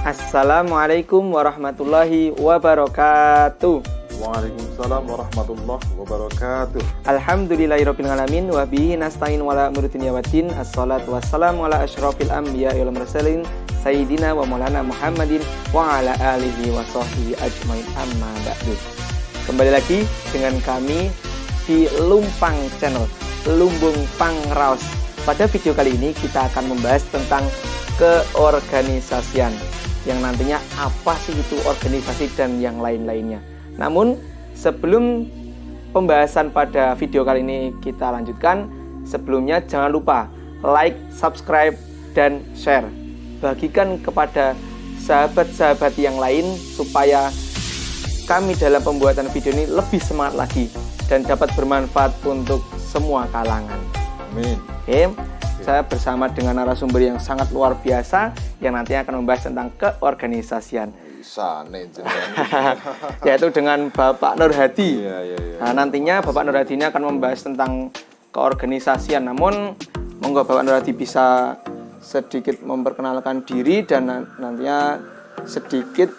Assalamualaikum warahmatullahi wabarakatuh. Waalaikumsalam warahmatullahi wabarakatuh. Alhamdulillahirabbil alamin wa bihi nasta'in wala umuri dunya waddin. Assalatu wassalamu ala asyrofil anbiya'i wal mursalin sayyidina wa maulana Muhammadin wa ala alihi wa sahbihi ajmain, amma ba'du. Kembali lagi dengan kami di Lumpang Channel, Lumbung Pangraos. Pada video kali ini kita akan membahas tentang keorganisasian, yang nantinya apa sih itu organisasi dan yang lain-lainnya. Namun sebelum pembahasan pada video kali ini kita lanjutkan, sebelumnya jangan lupa like, subscribe, dan share. Bagikan kepada sahabat-sahabat yang lain supaya kami dalam pembuatan video ini lebih semangat lagi dan dapat bermanfaat untuk semua kalangan. Amin. Oke, saya bersama dengan narasumber yang sangat luar biasa yang nantinya akan membahas tentang keorganisasian. Yaitu dengan Bapak Nur Hadi. Nah, nantinya Bapak Nur Hadi ini akan membahas tentang keorganisasian. Namun monggo Bapak Nur Hadi bisa sedikit memperkenalkan diri dan nantinya sedikit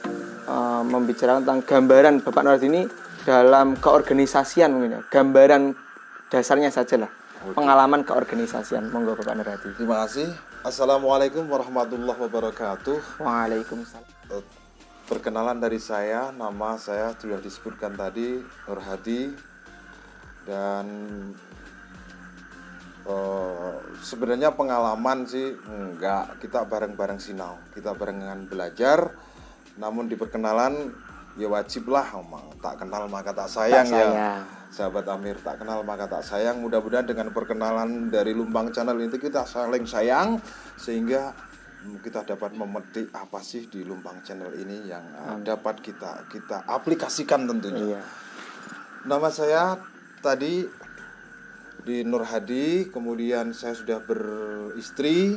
membicarakan tentang gambaran Bapak Nur Hadi ini dalam keorganisasian, mungkin ya. Gambaran dasarnya sajalah. Pengalaman keorganisasian. Monggo Bapak Nur Hadi. Terima kasih. Assalamualaikum warahmatullahi wabarakatuh. Waalaikumsalam. Perkenalan dari saya, nama saya sudah disebutkan tadi, Nur Hadi. Dan sebenarnya pengalaman sih enggak, kita bareng-bareng sinau, kita barengan belajar. Namun di perkenalan ya wajiblah, tak kenal maka tak sayang, ya. Sahabat Amir, tak kenal maka tak sayang. Mudah-mudahan dengan perkenalan dari Lumpang Channel ini kita saling sayang, sehingga kita dapat memetik apa sih di Lumpang Channel ini yang dapat kita aplikasikan tentunya. Iya. Nama saya tadi di Nur Hadi, kemudian saya sudah beristri.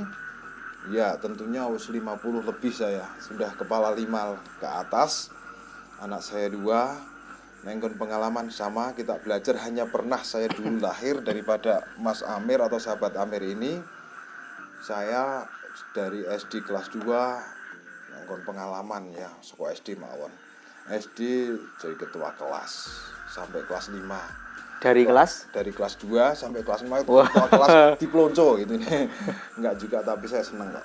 Ya, tentunya usia 50 lebih, saya sudah kepala 5 ke atas. Anak saya 2. Nenggon pengalaman sama, kita belajar hanya pernah saya dulu lahir daripada Mas Amir atau sahabat Amir ini. Saya dari SD kelas 2 nenggon pengalaman ya, sekolah SD mawon. SD jadi ketua kelas sampai kelas 5. Dari kelas? Dari kelas 2 sampai kelas 5 itu ketua kelas diplonco gitu nih. Enggak juga, tapi saya seneng kok.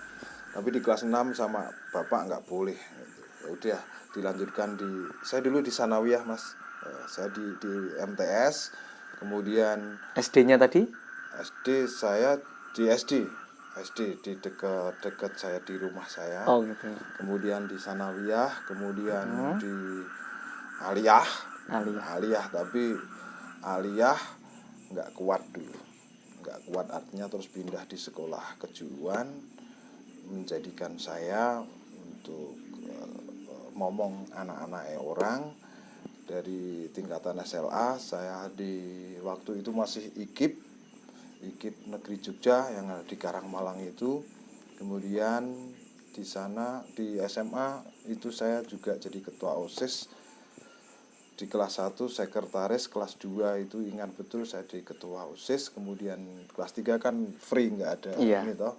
Tapi di kelas 6 sama bapak enggak boleh. Ya udah dilanjutkan saya dulu di Sanawiyah, Mas. Saya di MTS, kemudian SD-nya tadi? SD saya di SD di dekat saya, di rumah saya. Oh gitu. Kemudian di Sanawiyah, kemudian di Aliyah, tapi Aliyah nggak kuat dulu, nggak kuat, artinya terus pindah di sekolah kejuruan, menjadikan saya untuk ngomong anak-anak orang. Dari tingkatan SLA, saya di waktu itu masih IKIP Negeri Jogja yang ada di Karangmalang itu. Kemudian di sana di SMA itu saya juga jadi ketua OSIS. Di kelas 1 sekretaris, kelas 2 itu ingat betul saya di ketua OSIS. Kemudian kelas 3 kan free, nggak ada ini toh.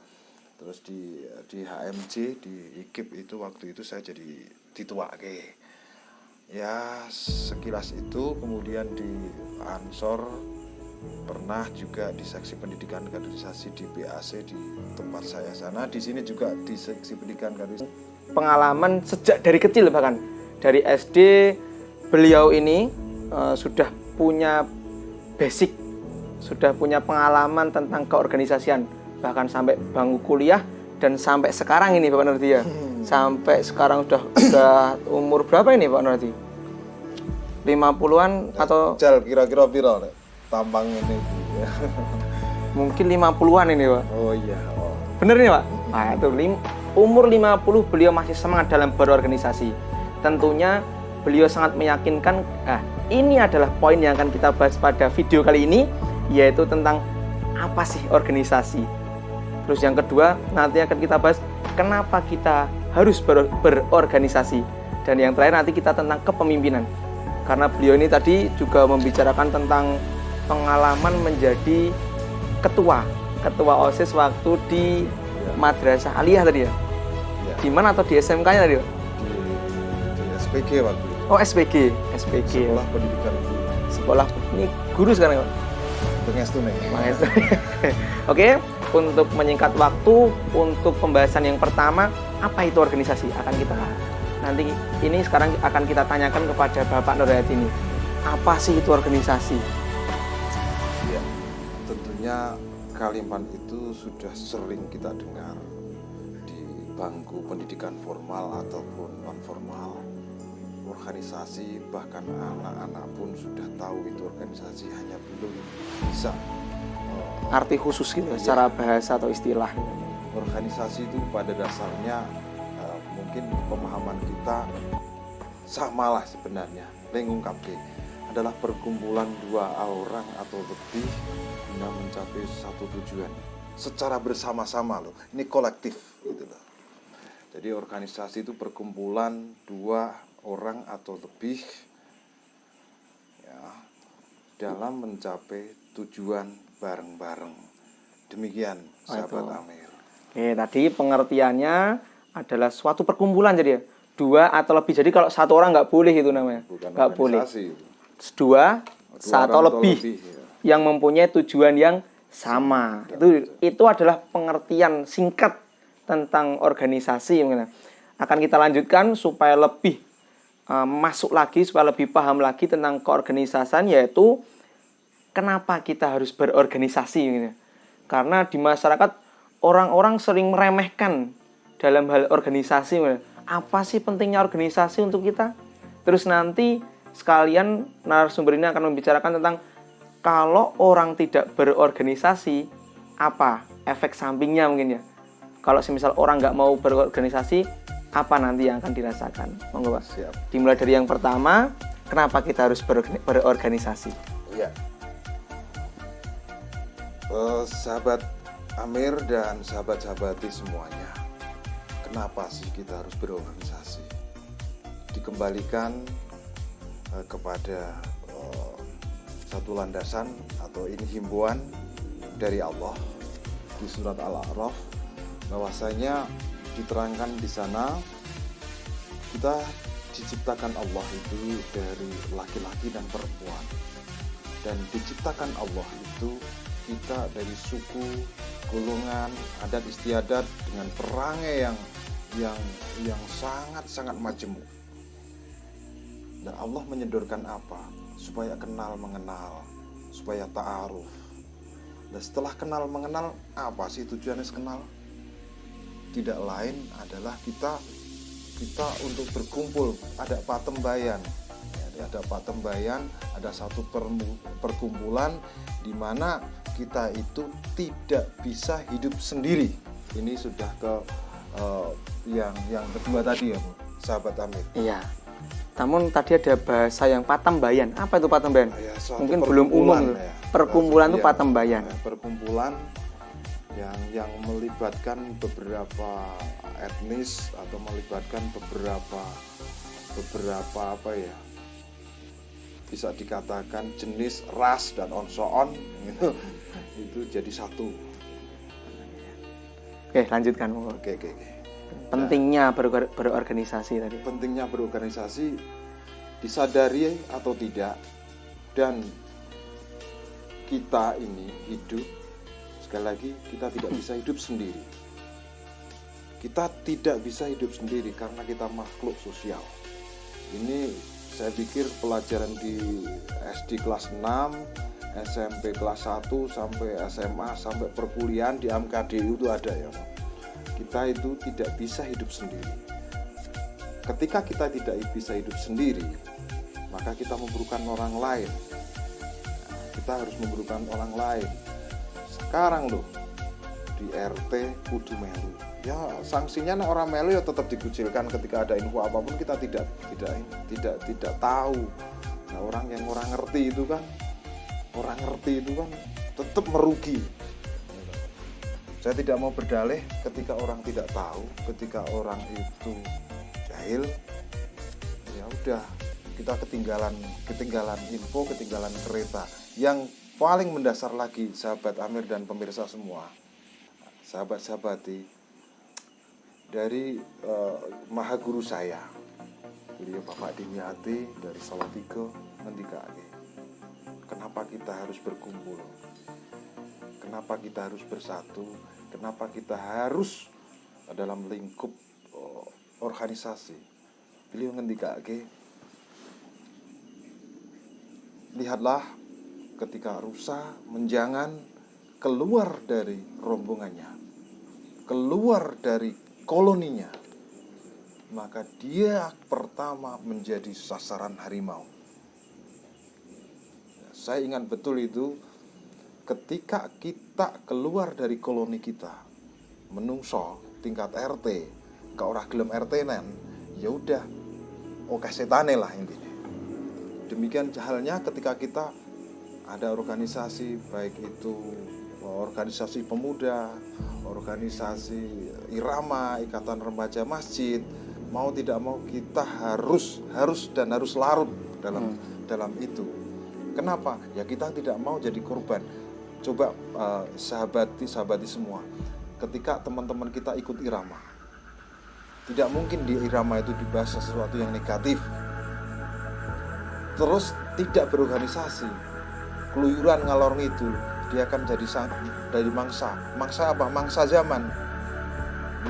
Terus di HMJ di IKIP itu waktu itu saya jadi dituake. Ya sekilas itu. Kemudian di Ansor pernah juga di seksi pendidikan kaderisasi di BAC di tempat saya sana. Di sini juga di seksi pendidikan kaderisasi. Pengalaman sejak dari kecil, bahkan dari SD beliau ini sudah punya basic, sudah punya pengalaman tentang keorganisasian, bahkan sampai bangku kuliah dan sampai sekarang ini Bapak Nur Hadi ya. Sampai sekarang udah umur berapa ini Pak Nur Hadi? 50-an atau kira-kira viral tampang ini. Mungkin 50-an ini Pak. Oh iya. Bener nih Pak? Nah itu umur 50 beliau masih semangat dalam berorganisasi. Tentunya beliau sangat meyakinkan. Ini adalah poin yang akan kita bahas pada video kali ini, yaitu tentang apa sih organisasi. Terus yang kedua nanti akan kita bahas kenapa kita harus berorganisasi. Dan yang terakhir nanti kita tentang kepemimpinan. Karena beliau ini tadi juga membicarakan tentang pengalaman menjadi ketua OSIS waktu di Madrasah Aliyah tadi ya. Di mana atau di SMK-nya tadi, Pak? Di SPG waktu itu. Oh, SPG. Sekolah Pendidikan Guru. Sekolah ini guru sekarang, Pak. Pengestu nih. Mengestu. Oke, untuk menyingkat waktu, untuk pembahasan yang pertama, apa itu organisasi? Akan kita nanti ini sekarang akan kita tanyakan kepada Bapak Nurhayati ini. Apa sih itu organisasi? Ya, tentunya kalimat itu sudah sering kita dengar di bangku pendidikan formal ataupun non formal. Organisasi, bahkan anak-anak pun sudah tahu itu organisasi, hanya belum bisa Arti khusus gitu, secara bahasa atau istilah. Organisasi itu pada dasarnya mungkin pemahaman kita samalah sebenarnya. Lengungkap adalah perkumpulan dua orang atau lebih guna mencapai satu tujuan secara bersama-sama loh. Ini kolektif gitu loh. Jadi organisasi itu perkumpulan dua orang atau lebih ya dalam mencapai tujuan bareng-bareng. Demikian sahabat Amir. Oke, tadi pengertiannya adalah suatu perkumpulan jadi ya. Dua atau lebih. Jadi kalau satu orang nggak boleh itu namanya. Nggak boleh. Dua atau lebih ya, yang mempunyai tujuan yang sama. Itu adalah pengertian singkat tentang organisasi. Akan kita lanjutkan supaya lebih masuk lagi, supaya lebih paham lagi tentang keorganisasian, yaitu kenapa kita harus berorganisasi. Karena di masyarakat orang-orang sering meremehkan dalam hal organisasi. Apa sih pentingnya organisasi untuk kita? Terus nanti sekalian narasumber ini akan membicarakan tentang kalau orang tidak berorganisasi, apa efek sampingnya mungkin ya. Kalau semisal orang nggak mau berorganisasi, apa nanti yang akan dirasakan? Monggo Pak. Siap. Dimulai dari yang pertama, kenapa kita harus berorganisasi? Ya. Sahabat Amir dan sahabat-sahabati semuanya, kenapa sih kita harus berorganisasi? Dikembalikan kepada satu landasan atau ini himbauan dari Allah di surat Al-A'raf, bahwasanya diterangkan di sana kita diciptakan Allah itu dari laki-laki dan perempuan, dan diciptakan Allah itu kita dari suku, golongan, adat istiadat dengan perangai yang sangat majemuk. Dan Allah menyodorkan apa? Supaya kenal mengenal, supaya ta'aruf. Dan setelah kenal mengenal, apa sih tujuannya kenal? Tidak lain adalah kita untuk berkumpul, ada patembayan. Ada patembayan, ada satu perkumpulan di mana kita itu tidak bisa hidup sendiri. Ini sudah ke yang kedua tadi ya, sahabat Amir. Iya. Namun tadi ada bahasa yang patembayan. Apa itu patembayan? Ya, mungkin belum umum. Ya. Perkumpulan itu patembayan. Perkumpulan yang melibatkan beberapa etnis atau melibatkan beberapa apa ya, bisa dikatakan jenis, ras dan on so on itu jadi satu. Oke, lanjutkan. Oke. Pentingnya berorganisasi tadi. Pentingnya berorganisasi disadari atau tidak, dan kita ini hidup, sekali lagi kita tidak bisa hidup sendiri. Kita tidak bisa hidup sendiri karena kita makhluk sosial. Ini saya pikir pelajaran di SD kelas 6, SMP kelas 1 sampai SMA sampai perkuliahan di MKDU itu ada ya. Kita itu tidak bisa hidup sendiri. Ketika kita tidak bisa hidup sendiri, maka kita memerlukan orang lain. Kita harus memerlukan orang lain. Sekarang loh di RT kudu melu. Ya sanksinya orang melu ya tetap dikucilkan ketika ada info apapun kita tidak tahu. Nah, orang ngerti itu kan tetap merugi. Saya tidak mau berdalih ketika orang tidak tahu, ketika orang itu jahil, ya udah kita ketinggalan info, ketinggalan kereta. Yang paling mendasar lagi, sahabat Amir dan pemirsa semua, sahabat-sahabati, dari maha guru saya, beliau Bapak Dimyati dari Salatiga ngendikake, kenapa kita harus berkumpul, kenapa kita harus bersatu, kenapa kita harus dalam lingkup organisasi. Beliau ngendikake, lihatlah ketika rusa menjangan keluar dari rombongannya, keluar dari koloninya, maka dia pertama menjadi sasaran harimau. Saya ingat betul itu, ketika kita keluar dari koloni kita, menungso tingkat RT, ke ora gelem RT nen, ya udah, oke setane lah intinya. Demikian halnya ketika kita ada organisasi, baik itu organisasi pemuda, organisasi Irama, Ikatan Remaja Masjid, mau tidak mau kita harus larut dalam itu. Kenapa? Ya kita tidak mau jadi korban. Coba sahabati semua. Ketika teman-teman kita ikut Irama, tidak mungkin di Irama itu dibahas sesuatu yang negatif. Terus tidak berorganisasi, keluyuran ngalor ngidul, dia akan jadi dari mangsa apa? Mangsa zaman.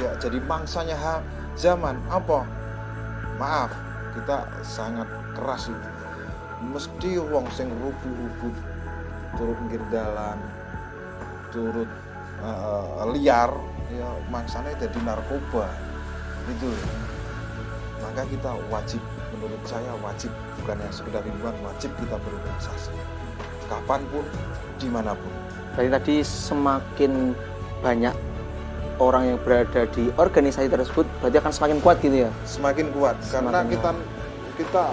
Ya, jadi mangsanya zaman apa? Maaf, kita sangat keras itu. Mesti wong sing rubuh-rubuh turut pinggir dalan, turut liar, ya mangsanya jadi narkoba. Itu. Maka kita wajib, menurut saya wajib, bukan yang sekedar himbauan, wajib kita berorganisasi kapanpun, dimanapun. Tadi semakin banyak orang yang berada di organisasi tersebut, berarti akan semakin kuat gitu ya? Semakin kuat, karena kita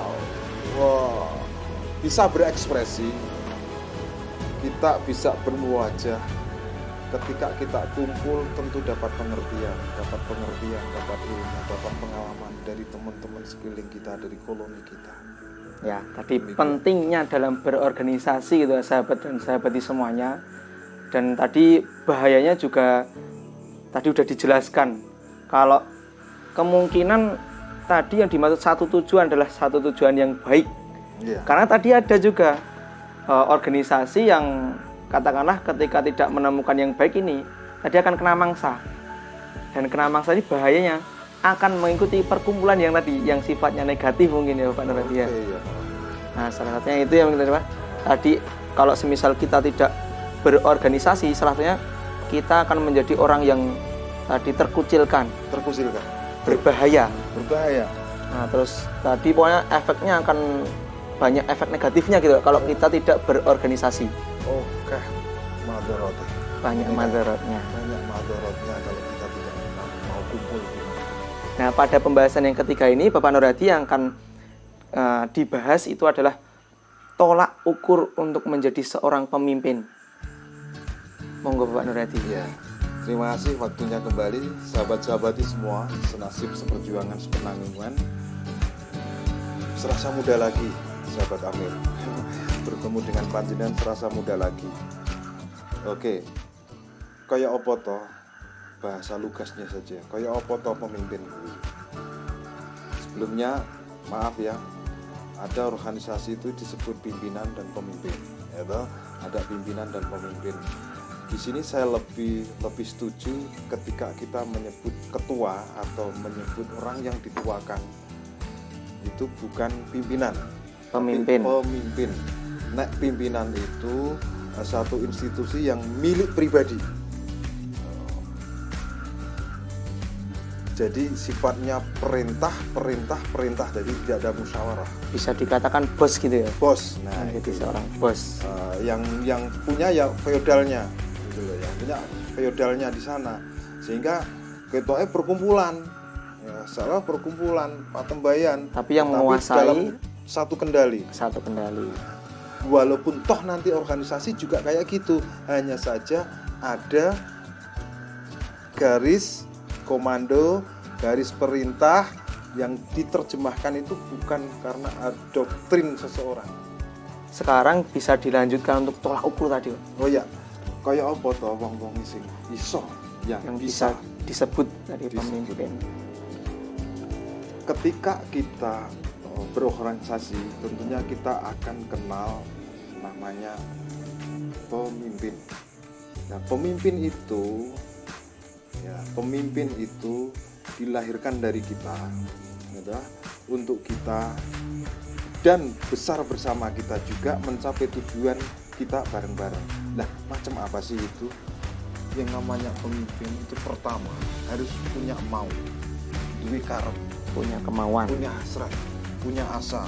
bisa berekspresi, kita bisa bermuajah. Ketika kita kumpul tentu dapat pengertian, dapat ilmu, dapat pengalaman dari teman-teman sekeliling kita, dari koloni kita. Ya, tadi pentingnya dalam berorganisasi gitu, sahabat dan sahabati semuanya. Dan tadi bahayanya juga tadi udah dijelaskan. Kalau kemungkinan tadi yang dimaksud satu tujuan adalah satu tujuan yang baik. Yeah. Karena tadi ada juga organisasi yang katakanlah ketika tidak menemukan yang baik ini, tadi akan kena mangsa. Dan kena mangsa ini bahayanya akan mengikuti perkumpulan yang tadi, yang sifatnya negatif mungkin ya Pak Nur Hadi ya. Iya. Nah, salah satunya itu yang kita coba. Tadi kalau semisal kita tidak berorganisasi, salah satunya kita akan menjadi orang yang tadi terkucilkan, berbahaya. Nah, terus tadi pokoknya efeknya akan banyak efek negatifnya gitu kalau kita tidak berorganisasi. Oke, madorotnya. Banyak madorotnya kalau kita tidak mau kumpul. Nah, pada pembahasan yang ketiga ini, Bapak Nur Hadi yang akan dibahas itu adalah tolak ukur untuk menjadi seorang pemimpin. Monggo Bapak Nur Hadi. Ya, terima kasih waktunya kembali, sahabat-sahabati semua, senasib seperjuangan sepenanggungan. Serasa muda lagi, sahabat Amir. Bertemu dengan panjenengan serasa muda lagi. Oke, kaya opo toh, bahasa lugasnya saja, kaya opo toh pemimpin. Sebelumnya, maaf ya, ada organisasi itu disebut pimpinan dan pemimpin, ya toh? Ada pimpinan dan pemimpin. Di sini saya lebih setuju ketika kita menyebut ketua atau menyebut orang yang dituakan. Itu bukan pimpinan, pemimpin. Nek pimpinan itu satu institusi yang milik pribadi. Jadi sifatnya perintah, jadi tidak ada musyawarah. Bisa dikatakan bos gitu ya? Bos. Nah, itu seorang bos. Yang punya ya feodalnya, gitu loh, yang punya feodalnya di sana. Sehingga ketuanya perkumpulan, ya, salah perkumpulan patembayan. Tapi yang menguasai dalam satu kendali. Walaupun toh nanti organisasi juga kayak gitu, hanya saja ada garis komando, garis perintah yang diterjemahkan itu bukan karena doktrin seseorang. Sekarang bisa dilanjutkan untuk tolak ukur tadi. Oh ya, kaya apa toh wong-wong sing iso yang bisa disebut dari pemimpin. Ketika kita berorganisasi, tentunya kita akan kenal namanya pemimpin. Nah, pemimpin itu dilahirkan dari kita, ya, untuk kita dan besar bersama kita juga mencapai tujuan kita bareng-bareng. Nah, macam apa sih itu? Yang namanya pemimpin itu pertama harus punya mau, duwe karep, punya kemauan, punya hasrat, punya asa.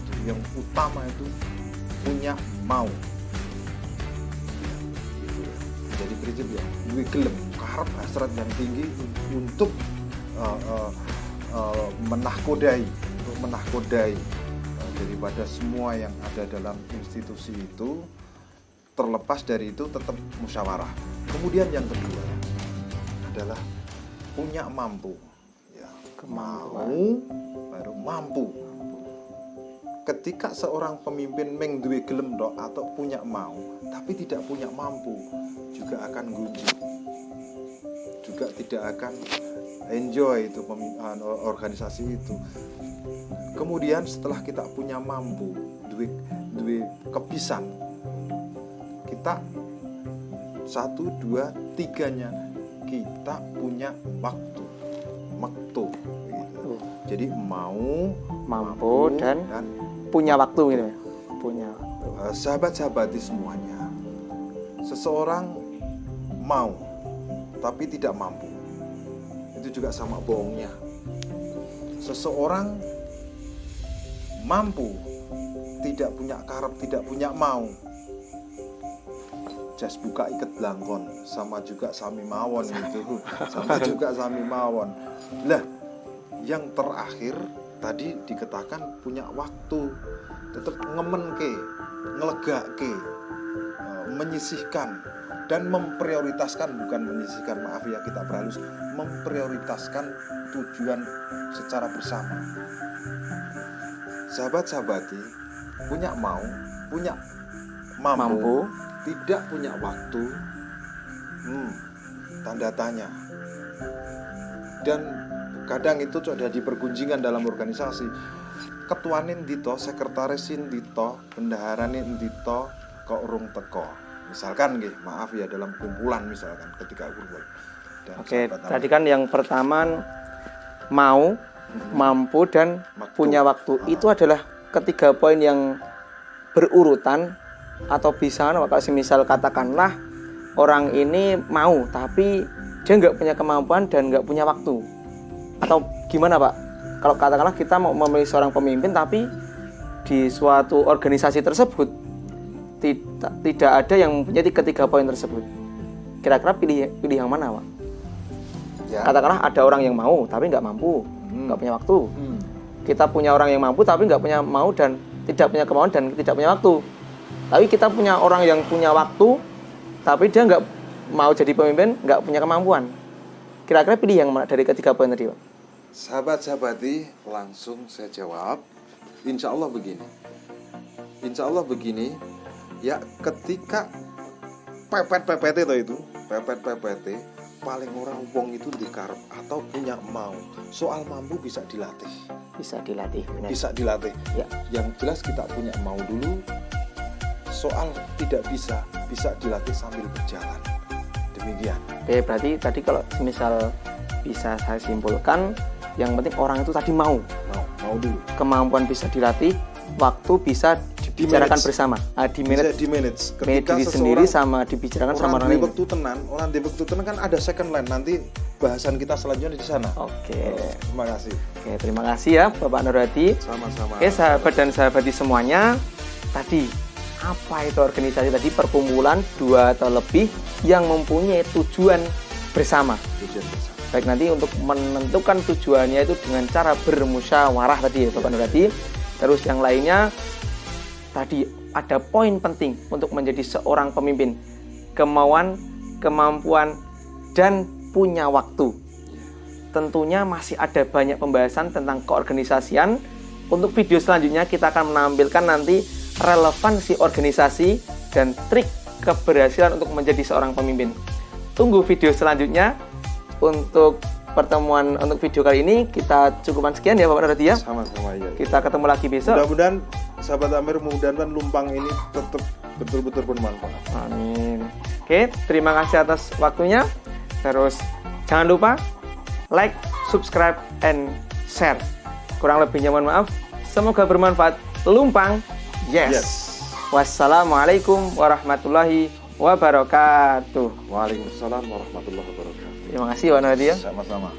Itu yang utama, itu punya mau. Jadi prinsip ya, duwe gelem, karep, hasrat yang tinggi untuk menahkodai daripada semua yang ada dalam institusi itu. Terlepas dari itu tetap musyawarah. Kemudian yang kedua adalah punya mampu, ya, mau baru mampu. Ketika seorang pemimpin meng duwe gelem dok atau punya mau tapi tidak punya mampu, juga akan gunji, juga tidak akan enjoy itu organisasi itu. Kemudian setelah kita punya mampu, duwe kebisan, kita 1, 2, 3-nya kita punya waktu gitu. Jadi mau, mampu dan punya waktu gitu ya. Punya sahabat-sahabati semuanya. Seseorang mau tapi tidak mampu, itu juga sama bohongnya. Seseorang mampu tidak punya karep, tidak punya mau, jas buka iket blangkon, sama juga sami mawon gitu. Sama juga sami mawon. Lah, yang terakhir tadi dikatakan punya waktu, tetap ngemenke, ngelegake, menyisihkan dan memprioritaskan, bukan menyisihkan, maaf ya kita berhalus, memprioritaskan tujuan secara bersama. Sahabat-sahabati, punya mau, punya mampu. Tidak punya waktu, tanda tanya. Dan kadang itu sudah dipergunjingan dalam organisasi. Ketuanin dito, sekretarisin dito, bendaharanin dito, kok urung teko. Misalkan nggih, maaf ya, dalam kumpulan misalkan ketika kumpul. Oke, tadi kan yang pertama mau, mampu dan punya waktu. Itu adalah ketiga poin yang berurutan. Atau bisa, kalau misal katakanlah orang ini mau tapi dia nggak punya kemampuan dan nggak punya waktu, atau gimana Pak? Kalau katakanlah kita mau memilih seorang pemimpin tapi di suatu organisasi tersebut tidak ada yang mempunyai ketiga poin tersebut, kira-kira pilih yang mana Pak? Ya. Katakanlah ada orang yang mau tapi nggak mampu, nggak punya waktu. Kita punya orang yang mampu tapi nggak punya mau dan tidak punya kemauan dan tidak punya waktu. Tapi kita punya orang yang punya waktu, tapi dia nggak mau jadi pemimpin, nggak punya kemampuan. Kira-kira pilih yang mana dari ketiga poin tadi, Pak? Sahabat-sahabati, langsung saya jawab. Insya Allah begini. Ya, ketika pepet itu, paling orang wong itu dikarep atau punya mau. Soal mampu bisa dilatih. Benar. Bisa dilatih. Ya. Yang jelas kita punya mau dulu. Soal tidak bisa dilatih sambil berjalan. Demikian. Oke, berarti tadi kalau misal bisa saya simpulkan, yang penting orang itu tadi mau dulu. Kemampuan bisa dilatih, waktu bisa dibicarakan bersama. Di-manage. Ketika diri sendiri sama dibicarakan sama orang lain. Orang di waktu tenan kan ada second line, nanti bahasan kita selanjutnya di sana. Oke. Terima kasih. Oke, terima kasih ya Bapak Nur Hadi. Sama-sama. Oke, sahabat dan sahabati semuanya, tadi apa itu organisasi? Tadi perkumpulan 2 atau lebih yang mempunyai tujuan bersama. Baik, nanti untuk menentukan tujuannya itu dengan cara bermusyawarah tadi ya Bapak Nur Hadi. Terus yang lainnya tadi ada poin penting untuk menjadi seorang pemimpin: kemauan, kemampuan, dan punya waktu. Tentunya masih ada banyak pembahasan tentang keorganisasian. Untuk video selanjutnya kita akan menampilkan nanti relevansi organisasi dan trik keberhasilan untuk menjadi seorang pemimpin. tunggu video selanjutnya. Untuk pertemuan untuk video kali ini kita cukupan sekian ya Bapak Naradi ya. Sama-sama ya. Kita ketemu lagi besok. Mudah-mudahan sahabat Amir, mudah-mudahan lumpang ini tetap betul-betul bermanfaat. Amin. Oke, terima kasih atas waktunya. Terus jangan lupa like, subscribe, and share. Kurang lebihnya mohon maaf. Semoga bermanfaat. Lumpang, yes. Wassalamualaikum warahmatullahi wabarakatuh. Waalaikumsalam warahmatullahi wabarakatuh. Terima kasih Pak Nadia. Sama-sama.